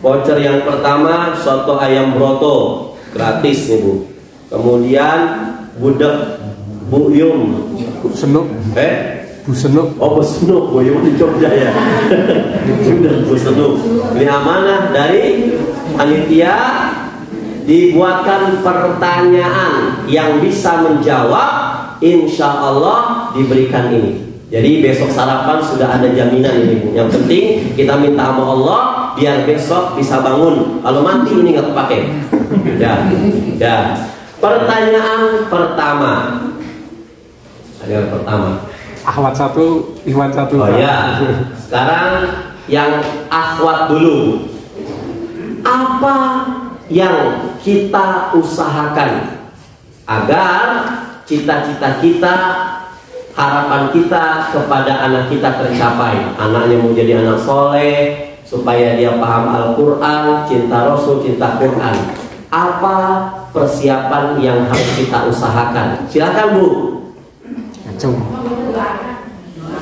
Voucher yang pertama soto ayam broto, gratis nih Bu. Kemudian budek buyum senuk. Busenuk. Oh, busenuk, buyum di Jogja ya. Sudah busenuk. Ini amanah dari panitia, dibuatkan pertanyaan yang bisa menjawab, insya Allah diberikan ini. Jadi besok sarapan sudah ada jaminan ini Bu. Yang penting kita minta sama Allah biar besok bisa bangun. Kalau mati ini nggak kepake. Ya. Pertanyaan pertama. Ada pertama. Akhwat 1, Ikhwan 1. Oh ya. Sekarang yang akhwat dulu. Apa yang kita usahakan agar cita-cita kita, harapan kita kepada anak kita tercapai? Anaknya mau jadi anak soleh, supaya dia paham Al-Quran, cinta Rasul, cinta Quran. Apa persiapan yang harus kita usahakan? Silakan Bu.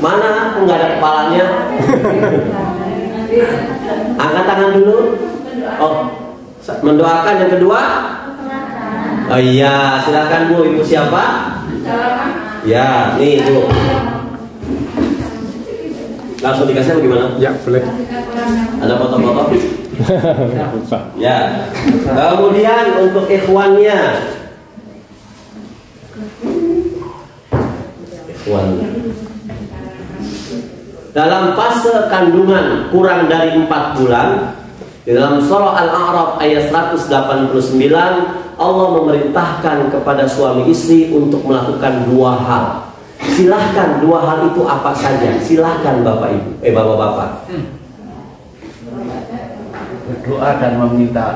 Mana enggak ada kepalanya? Angkat tangan dulu. Oh, mendoakan yang kedua. Oh iya, silakan Bu. Ibu siapa? Ya, nih Bu. Langsung dikasih bagaimana? Ya, boleh. Ada foto-foto? Ya. Kemudian untuk ikhwannya. Dalam fase kandungan kurang dari 4 bulan, di dalam surah Al-A'raf ayat 189, Allah memerintahkan kepada suami istri untuk melakukan 2 hal. Silahkan 2 hal itu apa saja? Silahkan Bapak Ibu, Bapak-bapak. Berdoa dan meminta.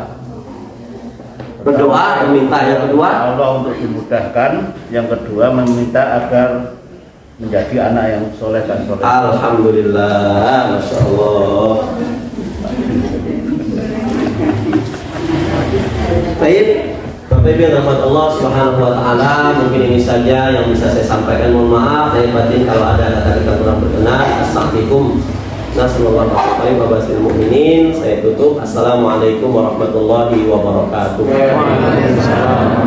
Berdoa, meminta. Yang kedua, Allah untuk dimudahkan. Yang kedua, meminta agar menjadi anak yang soleh dan soleh. Alhamdulillah, Masya Allah. Baik, Bapak Ibu yang rahmat Allah Subhanahu wa taala, mungkin ini saja yang bisa saya sampaikan. Mohon maaf saya batin kalau ada kata-kata kurang berkenan. Astagfirullahaladzim. Nasallallahu alaihi wa mu'minin. Saya tutup. Assalamualaikum warahmatullahi wabarakatuh. Waalaikumsalam.